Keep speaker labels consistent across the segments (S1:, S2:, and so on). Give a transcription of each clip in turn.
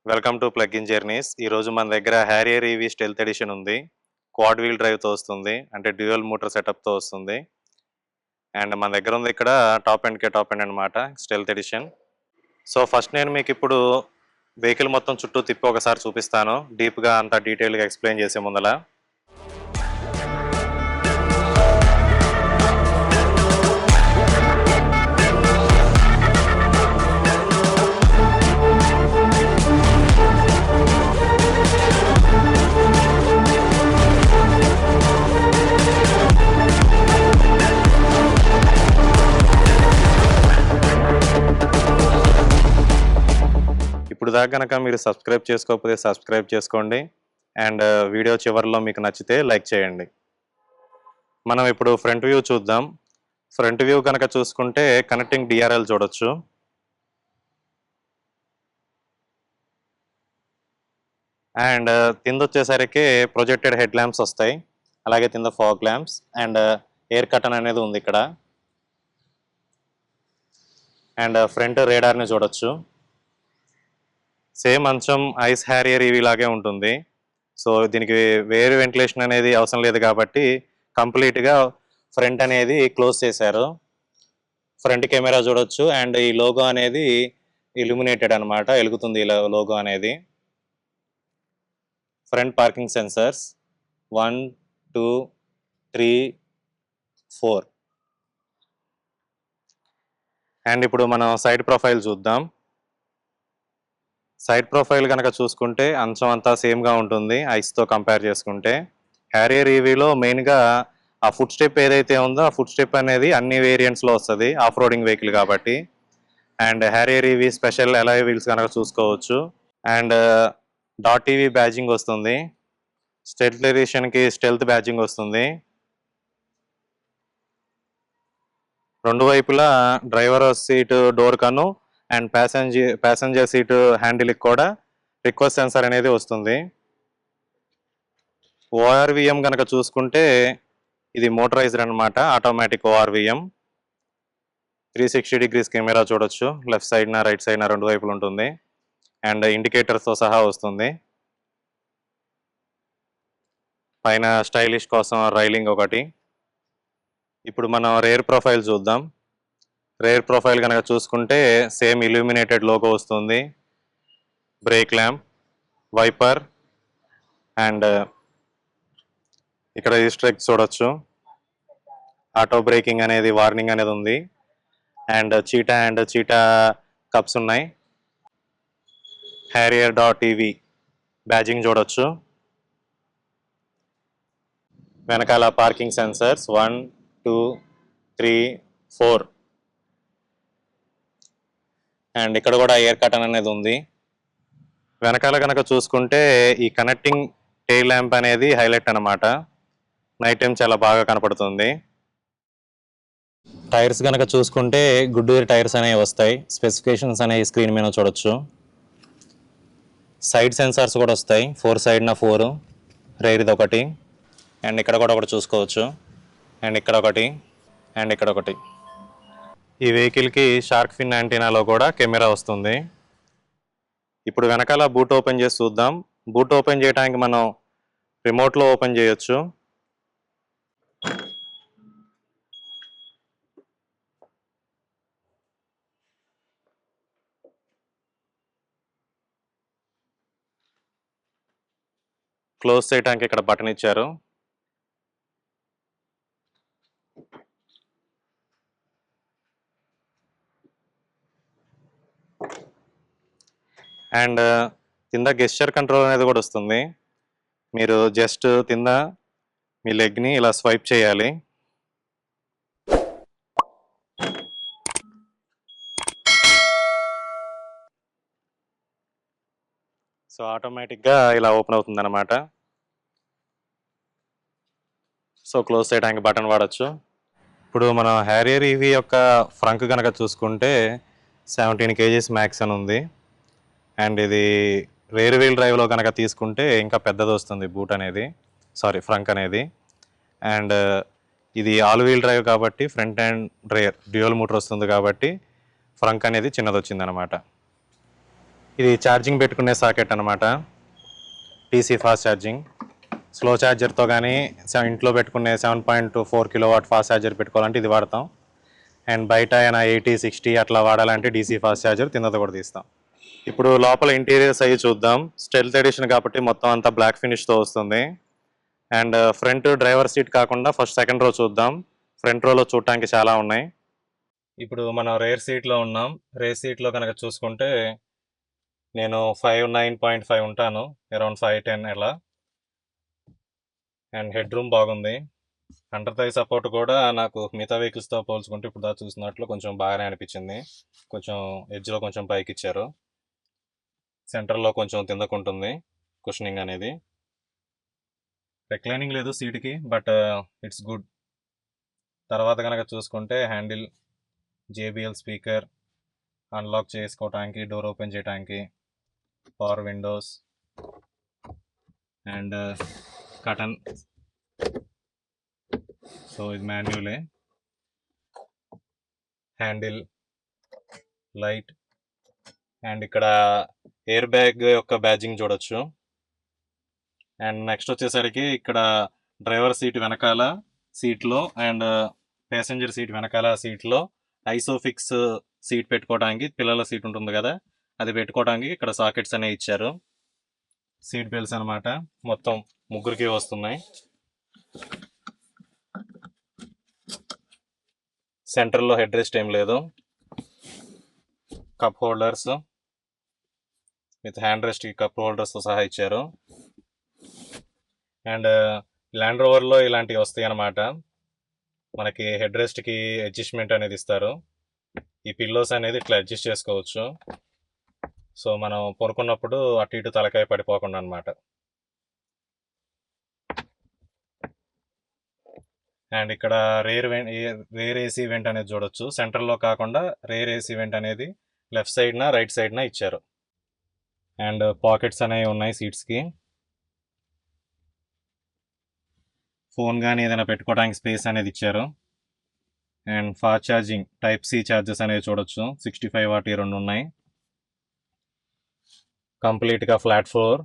S1: Welcome to plug in journeys. ఈరోజు మన దగ్గర హ్యారియర్ ఈవీ స్టెల్త్ ఎడిషన్ ఉంది. క్వాడ్ వీల్ డ్రైవ్తో వస్తుంది, అంటే డ్యూయల్ మోటార్ సెటప్తో వస్తుంది. అండ్ మన దగ్గర ఉంది ఇక్కడ టాప్ ఎండ్ అనమాట, స్టెల్త్ ఎడిషన్. సో ఫస్ట్ నేను మీకు ఇప్పుడు వెహికల్ మొత్తం చుట్టూ తిప్పి ఒకసారి చూపిస్తాను, డీప్గా అంతా డీటెయిల్గా ఎక్స్ప్లెయిన్ చేసే ముందల. ఇప్పుడు దాకా కనుక మీరు సబ్స్క్రైబ్ చేసుకోకపోతే సబ్స్క్రైబ్ చేసుకోండి. అండ్ వీడియో చివరిలో మీకు నచ్చితే లైక్ చేయండి. మనం ఇప్పుడు ఫ్రంట్ వ్యూ చూద్దాం. ఫ్రంట్ వ్యూ కనుక చూసుకుంటే కనెక్టింగ్ డిఆర్ఎల్ చూడొచ్చు. అండ్ కింద వచ్చేసరికి ప్రొజెక్టెడ్ హెడ్ ల్యాంప్స్ వస్తాయి, అలాగే కింద fog lamps and air curtain అనేది ఉంది ఇక్కడ. అండ్ ఫ్రంట్ రేడార్ని చూడొచ్చు. సేమ్ అంచం ఐస్ హ్యారియర్ ఈవీ లాగే ఉంటుంది. సో దీనికి వేరే వెంటిలేషన్ అనేది అవసరం లేదు కాబట్టి కంప్లీట్గా ఫ్రంట్ అనేది క్లోజ్ చేశారు. ఫ్రంట్ కెమెరా చూడొచ్చు. అండ్ ఈ లోగో అనేది ఇల్యూమినేటెడ్ అనమాట, వెలుగుతుంది ఈ లోగో అనేది. Front parking sensors 1, 2, 3, 4. అండ్ ఇప్పుడు మనం సైడ్ ప్రొఫైల్ చూద్దాం. సైడ్ ప్రొఫైల్ కనుక చూసుకుంటే అంచం అంతా సేమ్గా ఉంటుంది ఐస్తో కంపేర్ చేసుకుంటే. హ్యారియర్ ఈవీలో మెయిన్గా ఆ ఫుట్ స్టెప్ ఏదైతే ఉందో ఆ ఫుట్ స్టెప్ అనేది అన్ని వేరియంట్స్లో వస్తుంది, ఆఫ్ రోడింగ్ వెహికల్ కాబట్టి. And Harrier EV special alloy wheels కనుక చూసుకోవచ్చు. అండ్ డాట్ టీవీ బ్యాడ్జింగ్ వస్తుంది. స్టెల్త్ ఎడిషన్కి స్టెల్త్ బ్యాడ్జింగ్ వస్తుంది. రెండు వైపులా డ్రైవర్ సీటు డోర్ కను అండ్ ప్యాసింజర్ సీటు హ్యాండిల్కి కూడా రిక్వెస్ట్ సెన్సార్ అనేది వస్తుంది. ఓఆర్విఎం కనుక చూసుకుంటే ఇది మోటరైజ్డ్ అనమాట, ఆటోమేటిక్ ఓఆర్విఎం. 360 డిగ్రీస్ కెమెరా చూడొచ్చు, లెఫ్ట్ సైడ్న రైట్ సైడ్న రెండు వైపులు ఉంటుంది. అండ్ ఇండికేటర్స్తో సహా వస్తుంది. పైన స్టైలిష్ కోసం రైలింగ్ ఒకటి. ఇప్పుడు మనం రేర్ ప్రొఫైల్ చూద్దాం. రేర్ ప్రొఫైల్ కనుక చూసుకుంటే సేమ్ ఇల్యూమినేటెడ్ లోగో వస్తుంది, బ్రేక్ ల్యాంప్, వైపర్ అండ్ ఇక్కడ రిస్ట్రిక్ట్ చూడొచ్చు. ఆటో బ్రేకింగ్ అనేది వార్నింగ్ అనేది ఉంది. అండ్ చీటా కప్స్ ఉన్నాయి. హ్యారియర్ డాట్ టీవీ బ్యాడ్జింగ్ చూడొచ్చు. వెనకాల పార్కింగ్ సెన్సర్స్ 1, 2, 3, 4. అండ్ ఇక్కడ కూడా ఎయిర్ కర్టన్ అనేది ఉంది. వెనకాల కనుక చూసుకుంటే ఈ కనెక్టింగ్ టెయిల్ ల్యాంప్ అనేది హైలైట్ అనమాట, నైట్ టైం చాలా బాగా కనపడుతుంది. టైర్స్ కనుక చూసుకుంటే గుడ్డూర్ టైర్స్ అనేవి వస్తాయి. స్పెసిఫికేషన్స్ అనేవి స్క్రీన్ మీద చూడొచ్చు. సైడ్ సెన్సార్స్ కూడా వస్తాయి, 4 సైడ్న 4, రేర్ది ఒకటి. అండ్ ఇక్కడ కూడా ఒకటి చూసుకోవచ్చు. అండ్ ఇక్కడ ఒకటి అండ్ ఇక్కడ ఒకటి. ఈ వెహికల్కి షార్క్ ఫిన్ యాంటీనాలో కూడా కెమెరా వస్తుంది. ఇప్పుడు వెనకాల బూట్ ఓపెన్ చేసి చూద్దాం. బూట్ ఓపెన్ చేయడానికి మనం రిమోట్లో ఓపెన్ చేయొచ్చు. క్లోజ్ చేయడానికి ఇక్కడ బటన్ ఇచ్చారు. అండ్ కింద గెస్చర్ కంట్రోల్ అనేది కూడా వస్తుంది. మీరు జస్ట్ కింద మీ లెగ్ని ఇలా స్వైప్ చేయాలి. సో ఆటోమేటిక్గా ఇలా ఓపెన్ అవుతుంది అనమాట. సో క్లోజ్ చేయడానికి బటన్ వాడచ్చు. ఇప్పుడు మనం హ్యారియర్ ఈవీ యొక్క ఫ్రంక్ కనుక చూసుకుంటే 17 kgs మ్యాక్స్ అని ఉంది. అండ్ ఇది రేర్ వీల్ డ్రైవ్లో కనుక తీసుకుంటే ఇంకా పెద్దది వస్తుంది బూట్ అనేది, ఫ్రంక్ అనేది. అండ్ ఇది ఆల్ వీల్ డ్రైవ్ కాబట్టి front and rare dual motor వస్తుంది కాబట్టి ఫ్రంక్ అనేది చిన్నది వచ్చింది అనమాట. ఇది ఛార్జింగ్ పెట్టుకునే సాకెట్ అనమాట. TC fast charging. స్లో ఛార్జర్తో కానీ ఇంట్లో పెట్టుకునే 7.4 కిలోవాట్ ఫాస్ట్ ఛార్జర్ పెట్టుకోవాలంటే ఇది వాడతాం. అండ్ బయట అయినా 80-60 అట్లా వాడాలంటే డీసీ ఫాస్ట్ ఛార్జర్ కిందతో కూడా తీస్తాం. ఇప్పుడు లోపల ఇంటీరియర్స్ అయ్యి చూద్దాం. స్టెల్త్ ఎడిషన్ కాబట్టి మొత్తం అంతా బ్లాక్ ఫినిష్తో వస్తుంది. అండ్ ఫ్రంట్ డ్రైవర్ సీట్ కాకుండా ఫస్ట్ సెకండ్ రో చూద్దాం. ఫ్రంట్ రోలో చూడటానికి చాలా ఉన్నాయి. ఇప్పుడు మనం రేర్ సీట్లో ఉన్నాం. రేర్ సీట్లో కనుక చూసుకుంటే నేను 5'9.5" ఉంటాను, అరౌండ్ 5'10" ఎలా. అండ్ హెడ్ రూమ్ బాగుంది. అండర్ థై సపోర్ట్ కూడా నాకు మిగతా వెహికల్స్తో పోల్చుకుంటే ఇప్పుడు దాకా చూసినట్లు కొంచెం బాగానే అనిపించింది. కొంచెం ఎడ్జ్లో కొంచెం పైకి ఇచ్చారు. సెంటర్లో కొంచెం తిందకుంటుంది కుషనింగ్ అనేది. రిక్లైనింగ్ లేదు సీట్కి, బట్ ఇట్స్ గుడ్. తర్వాత కనుక చూసుకుంటే హ్యాండిల్, జేబిఎల్ స్పీకర్, అన్లాక్ చేసుకోవటానికి, డోర్ ఓపెన్ చేయడానికి, power Windows and curtain. So ఇది మాన్యువలే. హ్యాండిల్, లైట్ అండ్ ఇక్కడ ఎయిర్ బ్యాగ్ యొక్క బ్యాజింగ్ చూడొచ్చు. అండ్ నెక్స్ట్ వచ్చేసరికి ఇక్కడ డ్రైవర్ సీట్ వెనకాల సీట్లో అండ్ ప్యాసింజర్ సీట్ వెనకాల సీట్లో ఐసోఫిక్స్ సీట్ పెట్టుకోవడానికి, పిల్లల సీట్ ఉంటుంది కదా అది పెట్టుకోవడానికి ఇక్కడ సాకెట్స్ అనేవి ఇచ్చారు. సీట్ బెల్ట్స్ అనమాట, మొత్తం ముగ్గురికి వస్తున్నాయి. సెంటర్లో హెడ్ రెస్ట్ ఏం లేదు. Cup holders with hand rest cup హోల్డర్స్తో సహా ఇచ్చారు. అండ్ ల్యాండ్ రోవర్లో ఇలాంటివి వస్తాయి అన్నమాట. మనకి హెడ్ రెస్ట్కి అడ్జస్ట్మెంట్ అనేది ఇస్తారు. ఈ పిల్లోస్ అనేది ఇట్లా అడ్జస్ట్ చేసుకోవచ్చు. సో మనం పడుకున్నప్పుడు అటు ఇటు తలకాయ పడిపోకుండా అనమాట. అండ్ ఇక్కడ రేర్ ఏసీ వెంట్ అనేది చూడొచ్చు. సెంటర్లో కాకుండా రేర్ ఏసీ వెంట్ అనేది లెఫ్ట్ సైడ్న రైట్ సైడ్న ఇచ్చారు. అండ్ పాకెట్స్ అనేవి ఉన్నాయి సీట్స్కి. ఫోన్ కానీ ఏదైనా పెట్టుకోవడానికి స్పేస్ అనేది ఇచ్చారు. And fast charging type C charges అనేవి చూడొచ్చు. 65 వాట్ 2 ఉన్నాయి. కంప్లీట్గా ఫ్లాట్ ఫ్లోర్.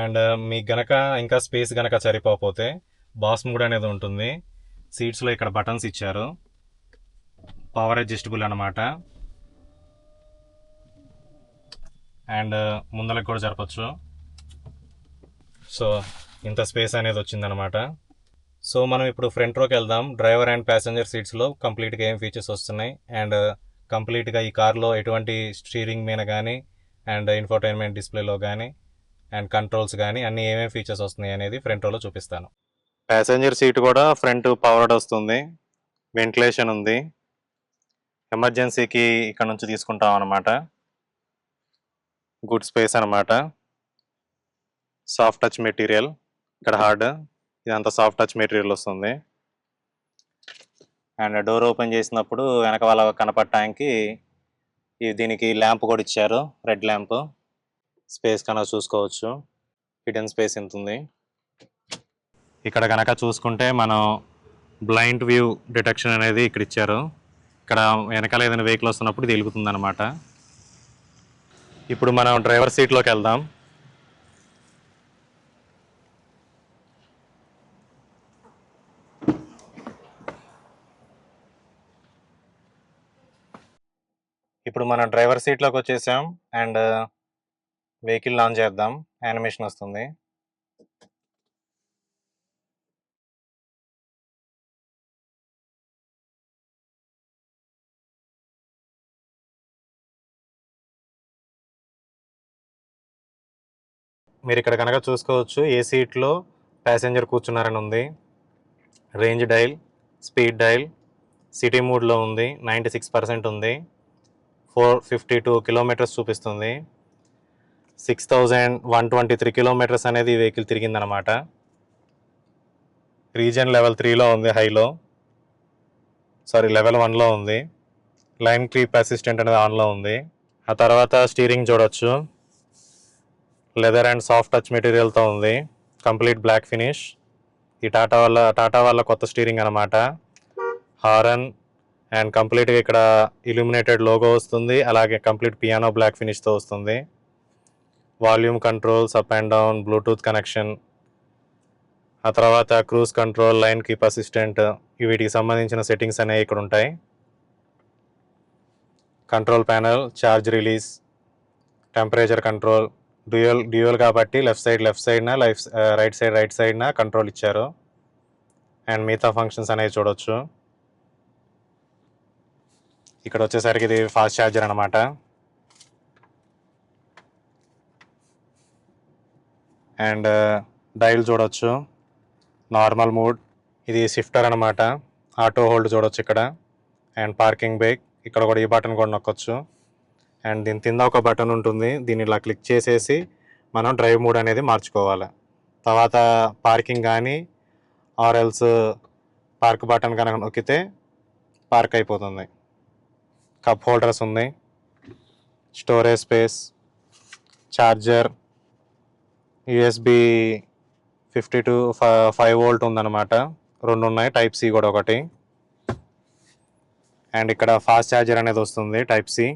S1: అండ్ మీకు గనక ఇంకా స్పేస్ గనక సరిపోతే బాస్ మోడ్ అనేది ఉంటుంది. సీట్స్లో ఇక్కడ బటన్స్ ఇచ్చారు, పవర్ అడ్జస్టబుల్ అనమాట. అండ్ ముందలకు కూడా జరపచ్చు. సో ఇంత స్పేస్ అనేది వచ్చిందనమాట. సో మనం ఇప్పుడు ఫ్రంట్ రోకి వెళ్దాం. డ్రైవర్ అండ్ ప్యాసింజర్ సీట్స్లో కంప్లీట్గా ఏం ఫీచర్స్ వస్తున్నాయి అండ్ కంప్లీట్గా ఈ కార్లో ఎటువంటి స్టీరింగ్ మీద కానీ అండ్ ఇన్ఫోటైన్మెంట్ డిస్ప్లేలో కానీ అండ్ కంట్రోల్స్ కానీ అన్ని ఏమేమి ఫీచర్స్ వస్తున్నాయి అనేది ఫ్రంట్ రోలో చూపిస్తాను. ప్యాసింజర్ సీట్ కూడా ఫ్రంట్ పవర్డ్ వస్తుంది, వెంటిలేషన్ ఉంది. ఎమర్జెన్సీకి ఇక్కడ నుంచి తీసుకుంటాం అనమాట. గుడ్ స్పేస్ అనమాట. సాఫ్ట్ టచ్ మెటీరియల్, ఇక్కడ హార్డ్, ఇదంతా సాఫ్ట్ టచ్ మెటీరియల్ వస్తుంది. అండ్ డోర్ ఓపెన్ చేసినప్పుడు వెనక వాళ్ళ కనపడటానికి దీనికి ల్యాంప్ కూడా ఇచ్చారు, రెడ్ ల్యాంప్. స్పేస్ కనుక చూసుకోవచ్చు, హిడెన్ స్పేస్ ఎంత ఉంది. ఇక్కడ కనుక చూసుకుంటే మనం బ్లైండ్ వ్యూ డిటెక్షన్ అనేది ఇక్కడ ఇచ్చారు. ఇక్కడ వెనకాల ఏదైనా వెహికల్ వస్తున్నప్పుడు ఇది వెలుగుతుంది అనమాట. ఇప్పుడు మనం డ్రైవర్ సీట్లోకి వెళ్దాం. ఇప్పుడు మనం డ్రైవర్ సీట్లోకి వచ్చేసాం అండ్ వెహికల్ లాంచ్ చేద్దాం. యానిమేషన్ వస్తుంది. మీరు ఇక్కడ కనుక చూసుకోవచ్చు, ఏ సీట్లో ప్యాసింజర్ కూర్చున్నారని ఉంది. Range dial, speed dial, city మోడ్లో ఉంది, 96% ఉంది, 452 కిలోమీటర్స్ చూపిస్తుంది. 6123 కిలోమీటర్స్ అనేది ఈ వెహికల్ తిరిగిందనమాట. రీజన్ లెవెల్ 3లో ఉంది, లెవెల్ 1లో ఉంది. లైన్ క్రీప్ అసిస్టెంట్ అనేది ఆన్లో ఉంది. ఆ తర్వాత స్టీరింగ్ చూడొచ్చు, లెదర్ అండ్ సాఫ్ట్ టచ్ మెటీరియల్తో ఉంది, కంప్లీట్ బ్లాక్ ఫినిష్. ఈ టాటా వాళ్ళ కొత్త స్టీరింగ్ అనమాట. హారన్, అండ్ కంప్లీట్గా ఇక్కడ ఇల్యూమినేటెడ్ లోగో వస్తుంది, అలాగే కంప్లీట్ పియానో బ్లాక్ ఫినిష్తో వస్తుంది. Volume controls, up and down, Bluetooth connection, ఆ తర్వాత cruise control, line keep assistant, వీటికి సంబంధించిన సెట్టింగ్స్ అనేవి ఇక్కడ ఉంటాయి. Control panel, charge release, temperature control, dual కాబట్టి లెఫ్ట్ సైడ్న రైట్ సైడ్న కంట్రోల్ ఇచ్చారు. అండ్ మిగతా ఫంక్షన్స్ అనేవి చూడొచ్చు. ఇక్కడ వచ్చేసరికి ఇది ఫాస్ట్ ఛార్జర్ అనమాట. అండ్ డైల్ చూడొచ్చు, నార్మల్ మోడ్, ఇది షిఫ్టర్ అనమాట, ఆటో హోల్డ్ చూడొచ్చు ఇక్కడ. అండ్ పార్కింగ్ బ్రేక్, ఇక్కడ కూడా ఈ బటన్ కూడా నొక్కొచ్చు. అండ్ దీని కింద ఒక బటన్ ఉంటుంది, దీన్ని ఇలా క్లిక్ చేసేసి మనం డ్రైవ్ మోడ్ అనేది మార్చుకోవాలి. తర్వాత పార్కింగ్ కానీ ఆర్ఎల్స్ పార్క్ బటన్ కనుక నొక్కితే పార్క్ అయిపోతుంది. కప్ హోల్డర్స్ ఉంది, storage space, charger, USB 50 to 5 volt ఉందన్నమాట, 2 ఉన్నాయి, టైప్ సి కూడా ఒకటి. అండ్ ఇక్కడ ఫాస్ట్ ఛార్జర్ అనేది వస్తుంది, టైప్ సి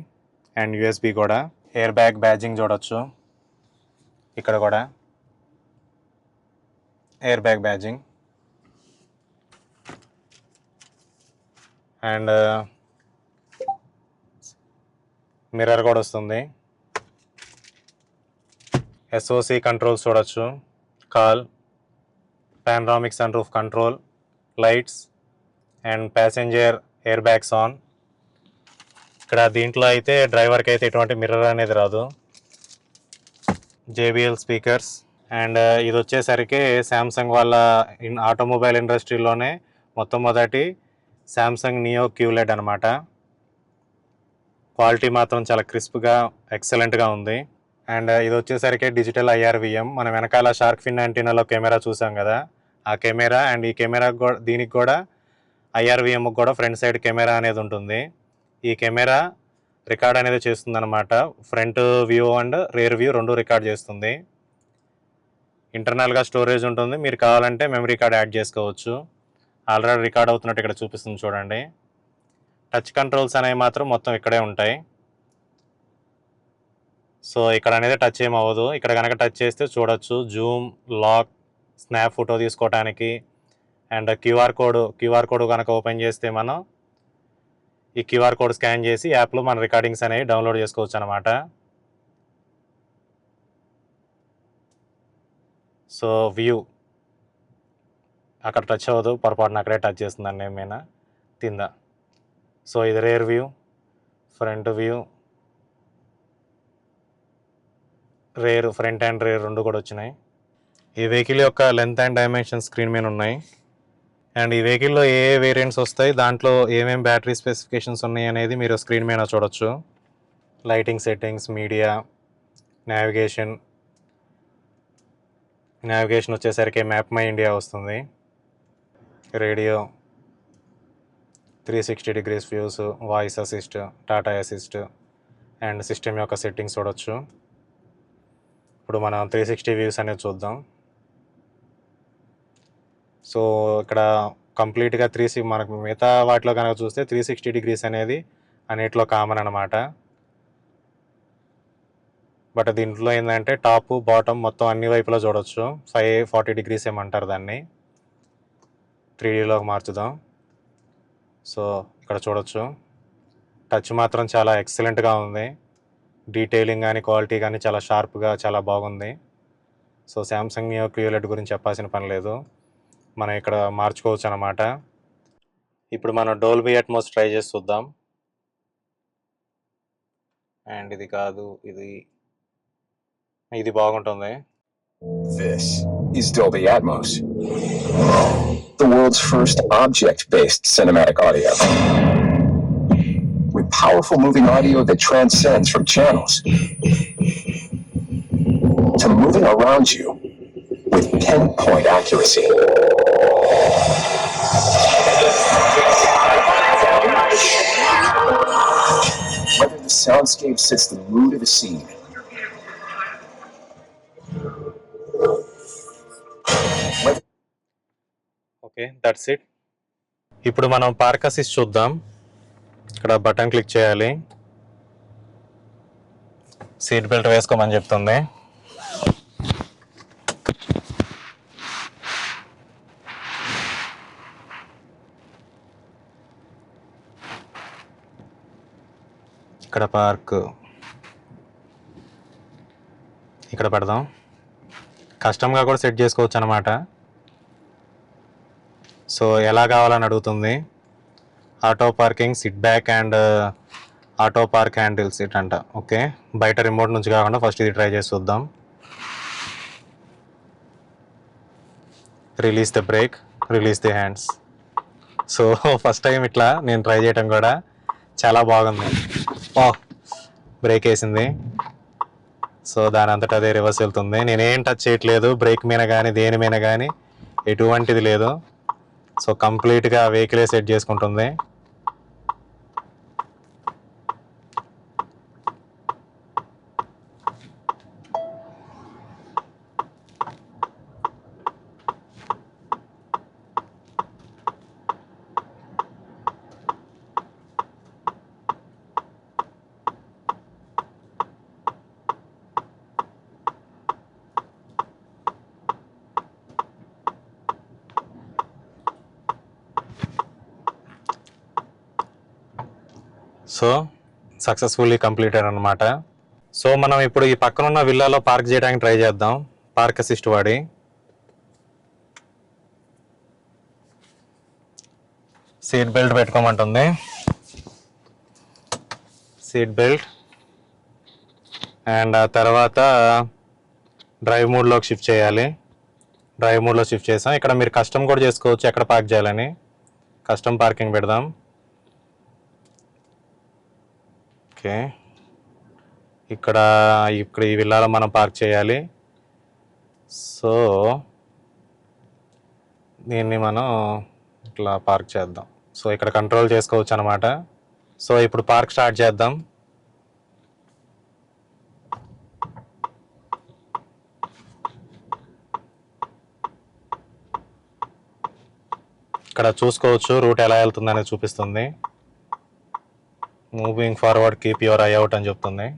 S1: అండ్ యూఎస్బి కూడా. ఎయిర్ బ్యాగ్ బ్యాడ్జింగ్ చూడొచ్చు, ఇక్కడ కూడా air bag badging. And mirror కూడా వస్తుంది. ఎస్ఓసి కంట్రోల్స్ చూడొచ్చు, call, panoramic sun roof control, lights and passenger air bags on. ఇక్కడ దీంట్లో అయితే డ్రైవర్కి అయితే ఎటువంటి మిర్రర్ అనేది రాదు. JBL speakers. అండ్ ఇది వచ్చేసరికి శాంసంగ్ వాళ్ళ ఆటోమొబైల్ ఇండస్ట్రీలోనే మొట్టమొదటి శాంసంగ్ నియో క్యూలెడ్ అనమాట. క్వాలిటీ మాత్రం చాలా క్రిస్ప్గా ఎక్సలెంట్గా ఉంది. అండ్ ఇది వచ్చేసరికి డిజిటల్ IRVM. మనం వెనకాల షార్క్ ఫిన్ యాంటీనాలో కెమెరా చూసాం కదా, ఆ కెమెరా. అండ్ ఈ కెమెరా దీనికి కూడా IRVMకి కూడా ఫ్రంట్ సైడ్ కెమెరా అనేది ఉంటుంది. ఈ కెమెరా రికార్డ్ అనేది చేస్తుంది అనమాట, front view and rear view రెండు రికార్డ్ చేస్తుంది. ఇంటర్నల్గా స్టోరేజ్ ఉంటుంది, మీరు కావాలంటే మెమరీ కార్డ్ యాడ్ చేసుకోవచ్చు. ఆల్రెడీ రికార్డ్ అవుతున్నట్టు ఇక్కడ చూపిస్తుంది చూడండి. టచ్ కంట్రోల్స్ అనేవి మాత్రం మొత్తం ఇక్కడే ఉంటాయి. సో ఇక్కడ అనేది టచ్ ఏం అవ్వదు. ఇక్కడ కనుక టచ్ చేస్తే చూడొచ్చు, జూమ్, లాక్, స్నాప్ ఫోటో తీసుకోవడానికి. అండ్ క్యూఆర్ కోడ్ కనుక ఓపెన్ చేస్తే మనం ఈ క్యూఆర్ కోడ్ స్కాన్ చేసి యాప్లో మన రికార్డింగ్స్ అనేవి డౌన్లోడ్ చేసుకోవచ్చు అనమాట. సో వ్యూ అక్కడ టచ్ అవ్వదు, పొరపాటున అక్కడే టచ్ చేస్తుందండి ఏమైనా కింద. సో ఇది rear view, front view, front and rare రెండు కూడా వచ్చినాయి. ఈ వెహికల్ యొక్క లెంత్ అండ్ డైమెన్షన్ స్క్రీన్ మీద ఉన్నాయి. అండ్ ఈ వెహికల్లో ఏ వేరియంట్స్ వస్తాయి, దాంట్లో ఏమేమి బ్యాటరీ స్పెసిఫికేషన్స్ ఉన్నాయి అనేది మీరు స్క్రీన్ మీద చూడొచ్చు. లైటింగ్ సెట్టింగ్స్, మీడియా, నావిగేషన్ వచ్చేసరికి మ్యాప్ మై ఇండియా వస్తుంది. Radio, 360 degrees views, voice assist, Tata assist and system యొక్క సెట్టింగ్స్ చూడొచ్చు. ఇప్పుడు మనం 360 వ్యూస్ అనేది చూద్దాం. సో ఇక్కడ కంప్లీట్గా మనకు మిగతా వాటిలో కనుక చూస్తే 360 degrees అనేది అన్నిట్లో కామన్ అనమాట. బట్ దీంట్లో ఏంటంటే టాప్ బాటమ్ మొత్తం అన్ని వైపులో చూడొచ్చు. 540 degrees ఏమంటారు దాన్ని, 3Dలోకి మార్చుదాం. సో ఇక్కడ చూడొచ్చు, టచ్ మాత్రం చాలా ఎక్సలెంట్గా ఉంది. డీటెయిలింగ్ కానీ క్వాలిటీ కానీ చాలా షార్ప్గా చాలా బాగుంది. సో శాంసంగ్ నియో క్యూలెడ్ గురించి చెప్పాల్సిన పని లేదు, మనం ఇక్కడ మార్చుకోవచ్చు అనమాట. ఇప్పుడు మనం డోల్బీ అట్మాస్ ట్రై చేసి చూద్దాం. అండ్ ఇది కాదు, ఇది బాగుంటుంది.
S2: This is Dolby Atmos, the world's first object-based cinematic audio. With powerful moving audio that transcends from channels to moving around you with pinpoint accuracy. Whether the soundscape sets the mood of a scene,
S1: okay, that's it. ఇప్పుడు మనం park assist చూద్దాం. ఇక్కడ button click చేయాలి, seat belt వేసుకోమని చెప్తుంది. ఇక్కడ park ఇక్కడ పెడదాం. కస్టమ్గా కూడా సెట్ చేసుకోవచ్చు అనమాట. సో ఎలా కావాలని అడుగుతుంది. Auto parking, SIT back and auto park handle seat అంట. ఓకే, బయట రిమోట్ నుంచి కాకుండా ఫస్ట్ ఇది ట్రై చేసి చూద్దాం. Release the break, release the hands. So first time ఇట్లా నేను ట్రై చేయడం కూడా చాలా బాగుంది. బ్రేక్ వేసింది. సో దాని అంతటా అదే రివర్స్ వెళ్తుంది. నేనేం టచ్ చేయట్లేదు, బ్రేక్ మీద కానీ దేని మీద కానీ ఎటువంటిది లేదు. సో కంప్లీట్గా వెహికలే సెట్ చేసుకుంటుంది. సో సక్సెస్ఫుల్లీ కంప్లీటెడ్ అనమాట. సో మనం ఇప్పుడు ఈ పక్కన ఉన్న విల్లాలో పార్క్ చేయడానికి ట్రై చేద్దాం, పార్క్ అసిస్ట్ వాడి. సీట్ బెల్ట్ పెట్టుకోమంటుంది. సీట్ బెల్ట్ అండ్ ఆ తర్వాత డ్రైవ్ మోడ్లోకి షిఫ్ట్ చేయాలి. డ్రైవ్ మోడ్లో షిఫ్ట్ చేసాం. ఇక్కడ మీరు కస్టమ్ కూడా చేసుకోవచ్చు ఎక్కడ పార్క్ చేయాలని. కస్టమ్ పార్కింగ్ పెడదాం. ఓకే, ఇక్కడ ఈ విల్లాలో మనం పార్క్ చేయాలి. సో దీన్ని మనం ఇట్లా పార్క్ చేద్దాం. సో ఇక్కడ కంట్రోల్ చేసుకోవచ్చు అనమాట. సో ఇప్పుడు పార్క్ స్టార్ట్ చేద్దాం. ఇక్కడ చూసుకోవచ్చు రూట్ ఎలా వెళ్తుందనేది చూపిస్తుంది. Moving forward, keep your I out అని చెప్తుంది.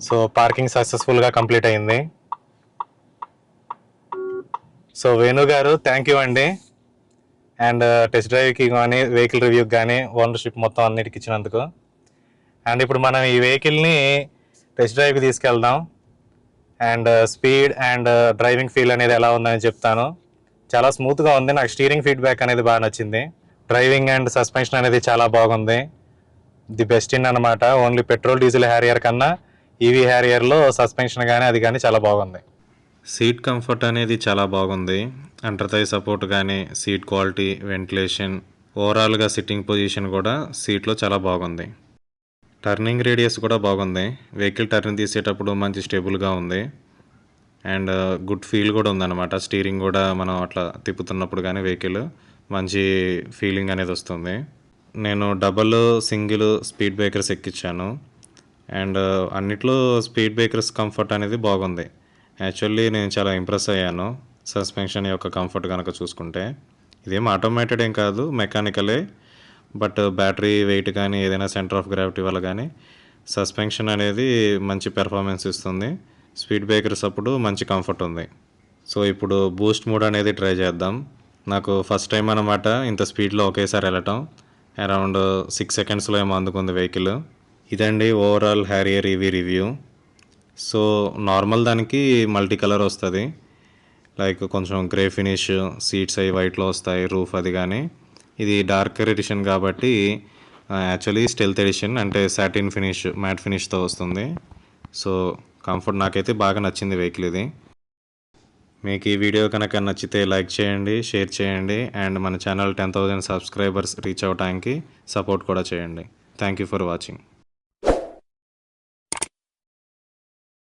S1: సో పార్కింగ్ సక్సెస్ఫుల్గా కంప్లీట్ అయింది. సో వేణు గారు థ్యాంక్ యూ అండి. అండ్ టెస్ట్ డ్రైవ్కి కానీ వెహికల్ రివ్యూకి కానీ ఓనర్షిప్ మొత్తం అన్నిటికి ఇచ్చినందుకు. అండ్ ఇప్పుడు మనం ఈ వెహికల్ని టెస్ట్ డ్రైవ్కి తీసుకెళ్దాం. And speed and driving feel అనేది ఎలా ఉందని చెప్తాను. చాలా స్మూత్గా ఉంది. నాకు స్టీరింగ్ ఫీడ్బ్యాక్ అనేది బాగా నచ్చింది. డ్రైవింగ్ అండ్ సస్పెన్షన్ అనేది చాలా బాగుంది. ది బెస్ట్ ఇన్ అనమాట. ఓన్లీ పెట్రోల్ డీజిల్ హ్యారియర్ కన్నా ఈవీ హ్యారియర్లో సస్పెన్షన్ కానీ అది కానీ చాలా బాగుంది. సీట్ కంఫర్ట్ అనేది చాలా బాగుంది. అండర్ థై సపోర్ట్ కానీ, సీట్ క్వాలిటీ, వెంటిలేషన్, ఓవరాల్గా సిట్టింగ్ పొజిషన్ కూడా సీట్లో చాలా బాగుంది. టర్నింగ్ రేడియస్ కూడా బాగుంది. వెహికల్ టర్న్ తీసేటప్పుడు మంచి స్టేబుల్గా ఉంది. అండ్ గుడ్ ఫీల్ కూడా ఉందన్నమాట. స్టీరింగ్ కూడా మనం అట్లా తిప్పుతున్నప్పుడు కానీ వెహికల్ మంచి ఫీలింగ్ అనేది వస్తుంది. నేను డబల్, సింగిల్ స్పీడ్ బ్రేకర్స్ ఎక్కించాను. అండ్ అన్నిట్లో స్పీడ్ బ్రేకర్స్ కంఫర్ట్ అనేది బాగుంది. యాక్చువల్లీ నేను చాలా ఇంప్రెస్ అయ్యాను సస్పెన్షన్ యొక్క కంఫర్ట్ కనుక చూసుకుంటే. ఇదేం ఆటోమేటెడ్ ఏం కాదు, మెకానికలే. బట్ బ్యాటరీ వెయిట్ కానీ ఏదైనా సెంటర్ ఆఫ్ గ్రావిటీ వల్ల కానీ సస్పెన్షన్ అనేది మంచి పెర్ఫార్మెన్స్ ఇస్తుంది. స్పీడ్ బ్రేకర్స్ అప్పుడు మంచి కంఫర్ట్ ఉంది. సో ఇప్పుడు బూస్ట్ మోడ్ అనేది ట్రై చేద్దాం. నాకు ఫస్ట్ టైం అనమాట ఇంత స్పీడ్లో ఒకేసారి వెళ్ళటం. అరౌండ్ 6 సెకండ్స్లో ఏమో అందుకుంది వెహికల్. ఇదండి overall Harrier EV review. So normal దానికి మల్టీ కలర్ వస్తుంది, లైక్ కొంచెం గ్రే ఫినిష్, సీట్స్ అవి వైట్లో వస్తాయి, రూఫ్ అది. కానీ ఇది డార్కర్ ఎడిషన్ కాబట్టి యాక్చువల్లీ స్టెల్త్ ఎడిషన్ అంటే సాటిన్ ఫినిష్ మ్యాట్ ఫినిష్తో వస్తుంది. సో కంఫర్ట్ నాకైతే బాగా నచ్చింది వెహికల్ ఇది. మీకు ఈ వీడియో కనుక నచ్చితే లైక్ చేయండి, షేర్ చేయండి అండ్ మన ఛానల్ 10,000 సబ్స్క్రైబర్స్ రీచ్ అవ్వడానికి సపోర్ట్ కూడా చేయండి. Thank you for watching.